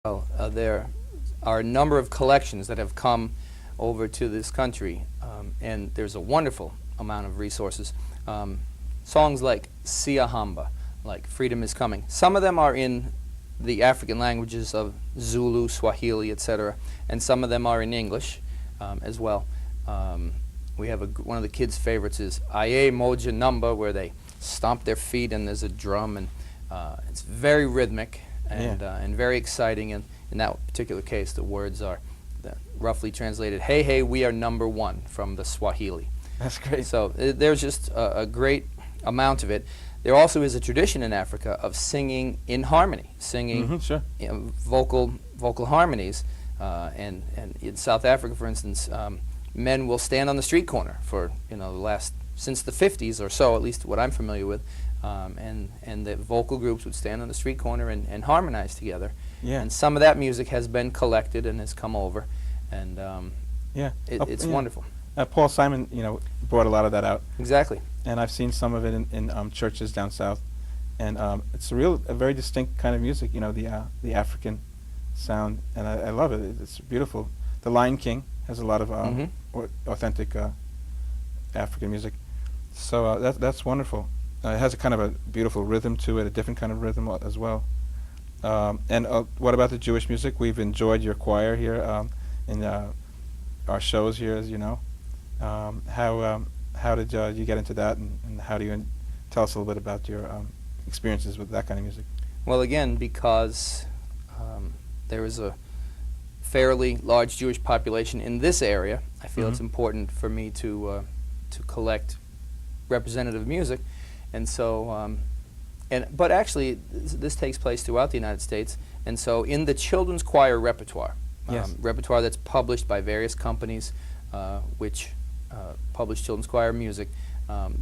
Well, there are a number of collections that have come over to this country, and there's a wonderful amount of resources. Songs like Sia Hamba, like Freedom is Coming. Some of them are in the African languages of Zulu, Swahili, etc., and some of them are in English as well. We have one of the kids' favorites is Aye Moja Number, where they stomp their feet and there's a drum, and it's very rhythmic and very exciting. And in that particular case, the words are roughly translated, "Hey, hey, we are number one," from the Swahili. That's great. So there's just a great amount of it. There also is a tradition in Africa of singing in harmony, singing vocal harmonies. And in South Africa, for instance, men will stand on the street corner for since the 50s or so, at least what I'm familiar with, and the vocal groups would stand on the street corner and harmonize together. Yeah. And some of that music has been collected and has come over, and it's wonderful. Paul Simon, brought a lot of that out. Exactly. And I've seen some of it in churches down south, and it's a very distinct kind of music. The African sound, and I love it. It's beautiful. The Lion King has a lot of authentic African music, so that's wonderful. It has a kind of a beautiful rhythm to it, a different kind of rhythm as well. And what about the Jewish music? We've enjoyed your choir here in our shows here, as you know. How did you get into that, and how do you tell us a little bit about your experiences with that kind of music? Well, again, because there is a fairly large Jewish population in this area, I feel it's important for me to collect representative music, and so but actually this takes place throughout the United States, and so in the children's choir repertoire, repertoire that's published by various companies which publish children's choir music,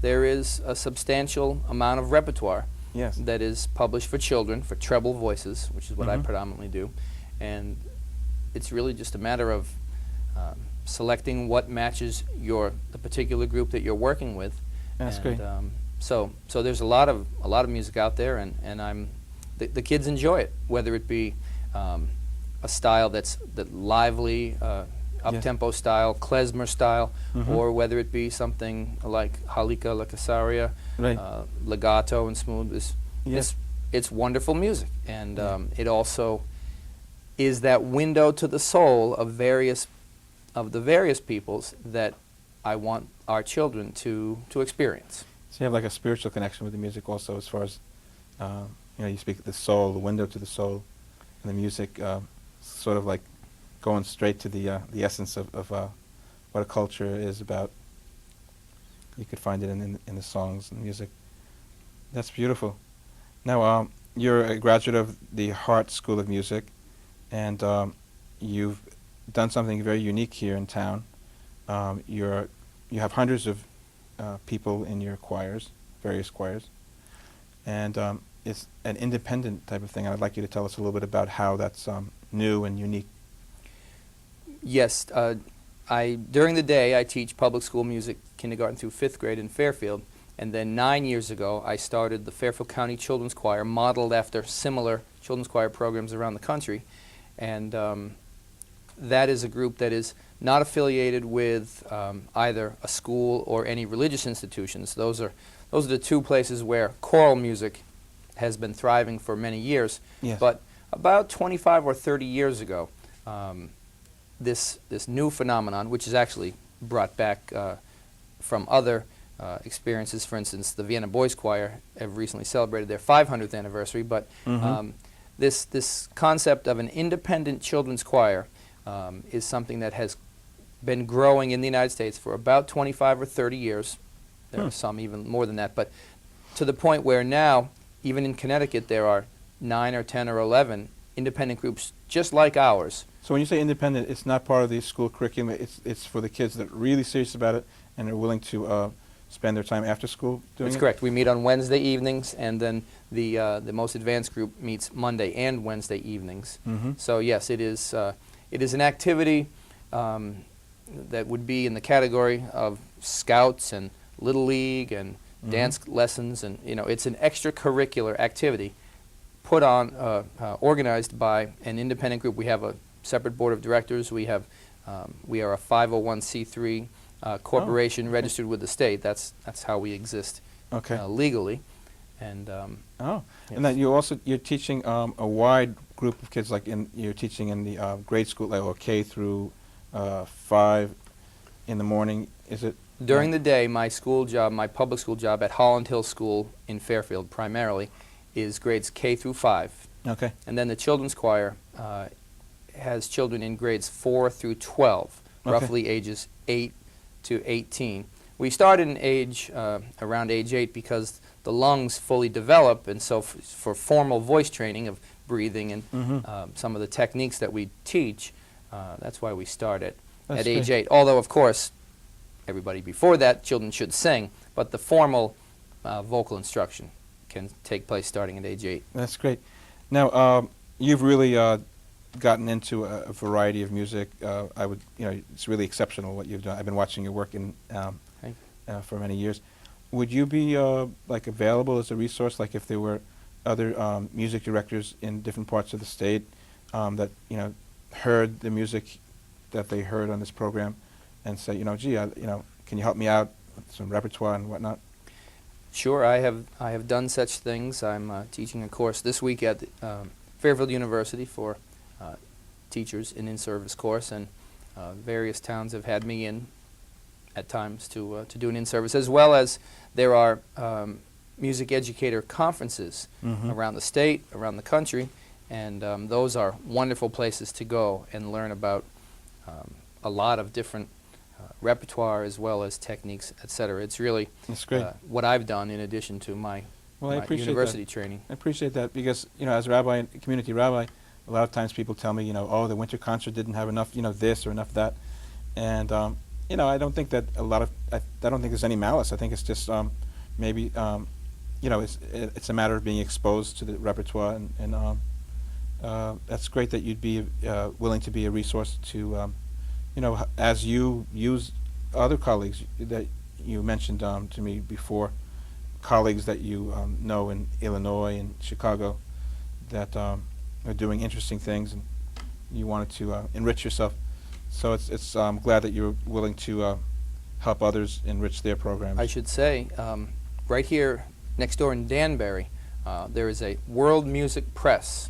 there is a substantial amount of repertoire that is published for children, for treble voices, which is what I predominantly do, and it's really just a matter of selecting what matches the particular group that you're working with. That's great. So there's a lot of music out there, and the kids enjoy it, whether it be a style that's lively, up-tempo style, klezmer style, or whether it be something like Halika Lakasaria, legato and smooth. It's wonderful music, and it also is that window to the soul of the various peoples that I want our children to experience. So you have like a spiritual connection with the music also, as far as you speak of the soul, the window to the soul, and the music sort of like going straight to the essence of what a culture is about. You could find it in the songs and music. That's beautiful. Now, you're a graduate of the Hart School of Music, and you've done something very unique here in town. You have hundreds of people in your choirs, various choirs, and it's an independent type of thing. I'd like you to tell us a little bit about how that's new and unique. Yes, during the day I teach public school music, kindergarten through 5th grade in Fairfield, and then 9 years ago I started the Fairfield County Children's Choir, modeled after similar children's choir programs around the country, and that is a group that is not affiliated with either a school or any religious institutions. Those are the two places where choral music has been thriving for many years. Yes. But about 25 or 30 years ago, this new phenomenon, which is actually brought back from other experiences, for instance, the Vienna Boys Choir have recently celebrated their 500th anniversary, but this concept of an independent children's choir is something that has been growing in the United States for about 25 or 30 years. There are some even more than that, but to the point where now, even in Connecticut, there are 9 or 10 or 11 independent groups just like ours. So when you say independent, it's not part of the school curriculum. It's for the kids that are really serious about it and are willing to spend their time after school doing it? That's correct. We meet on Wednesday evenings, and then the most advanced group meets Monday and Wednesday evenings. So yes, it is an activity that would be in the category of scouts and Little League and dance lessons, and it's an extracurricular activity put on, organized by an independent group. We have a separate board of directors. We are a 501c3 corporation registered with the state. That's how we exist legally. And oh, yes. and then you're teaching a wide group of kids, like you're teaching in the grade school level, K through 5 in the morning. Is it during the day? My school job, my public school job at Holland Hill School in Fairfield, primarily, is grades K through 5. Okay. And then the children's choir has children in grades 4 through 12, roughly ages 8 to 18. We start in around age 8 because the lungs fully develop, and so for formal voice training of breathing and some of the techniques that we teach, that's why we start at age 8. Although, of course, everybody before that, children should sing, but the formal vocal instruction can take place starting at age 8. That's great. Now, you've really gotten into a variety of music. It's really exceptional what you've done. I've been watching your work for many years. Would you be like available as a resource, like if there were other music directors in different parts of the state that heard the music that they heard on this program, and say, gee, can you help me out with some repertoire and whatnot? Sure, I have done such things. I'm teaching a course this week at Fairfield University for teachers, an in-service course, and various towns have had me in at times to do an in-service, as well as there are music educator conferences around the state, around the country, and those are wonderful places to go and learn about a lot of different repertoire as well as techniques, etc. It's really what I've done in addition to my university training. I appreciate that because, as a rabbi, community rabbi, a lot of times people tell me, oh, the winter concert didn't have enough, this or enough that, and I don't think that I don't think there's any malice. I think it's just maybe it's a matter of being exposed to the repertoire, and that's great that you'd be willing to be a resource to as you use other colleagues that you mentioned to me before, colleagues that you know in Illinois and Chicago that are doing interesting things, and you wanted to enrich yourself. So it's I'm glad that you're willing to help others enrich their programs. I should say, right here next door in Danbury, there is a World Music Press.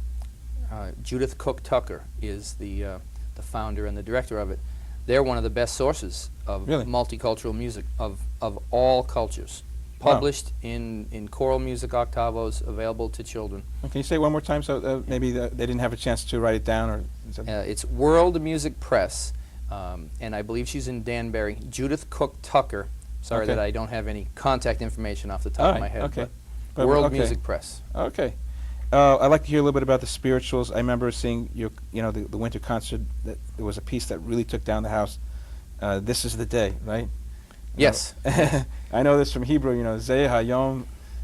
Judith Cook Tucker is the founder and the director of it. They're one of the best sources of multicultural music of all cultures, published in choral music octavos, available to children. Can you say it one more time so maybe they didn't have a chance to write it down? Or it's World Music Press, and I believe she's in Danbury. Judith Cook Tucker. Sorry that I don't have any contact information off the top of my head. But World Music Press. Okay. I'd like to hear a little bit about the spirituals. I remember seeing the winter concert. That there was a piece that really took down the house. This is the day, right? Yes. I know this from Hebrew. Zeh hayom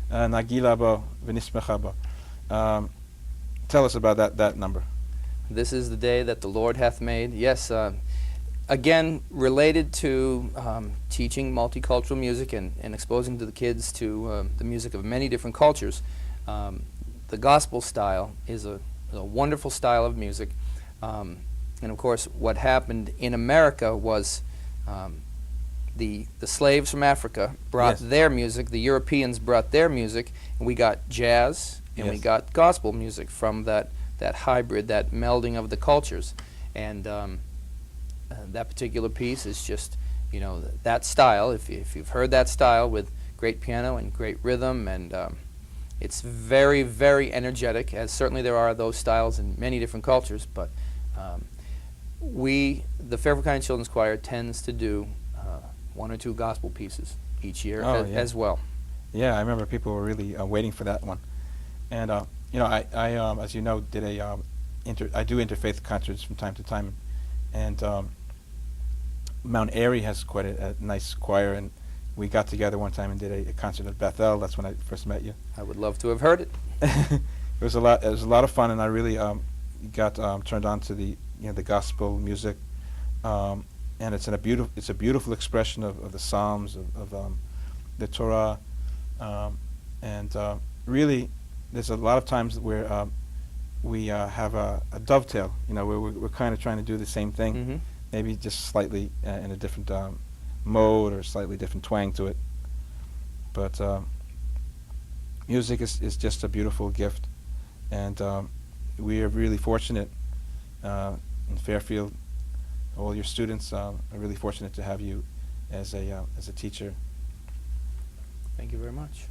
nagila bo v'nismecha bo. Tell us about that number. This is the day that the Lord hath made. Yes. Again, related to teaching multicultural music and exposing to the kids to the music of many different cultures. The gospel style is a wonderful style of music, and of course what happened in America was the slaves from Africa brought their music, the Europeans brought their music, and we got jazz and we got gospel music from that hybrid, that melding of the cultures. And that particular piece is just, that style, if you've heard that style with great piano and great rhythm, and it's very, very energetic, as certainly there are those styles in many different cultures, but the Fairfield County Children's Choir tends to do 1 or 2 gospel pieces each year as well. Yeah, I remember people were really waiting for that one. And, I as you know, I do interfaith concerts from time to time, and Mount Airy has quite a nice choir, and we got together one time and did a concert at Bethel. That's when I first met you. I would love to have heard it. It was a lot of fun, and I really got turned on to the gospel music, and it's a beautiful expression of the Psalms, of the Torah, and really there's a lot of times where we have a dovetail, you know, where we're kind of trying to do the same thing, Mm-hmm. maybe just slightly in a different mode or slightly different twang to it. But music is just a beautiful gift, and we are really fortunate in Fairfield. All your students are really fortunate to have you as a teacher. Thank you very much.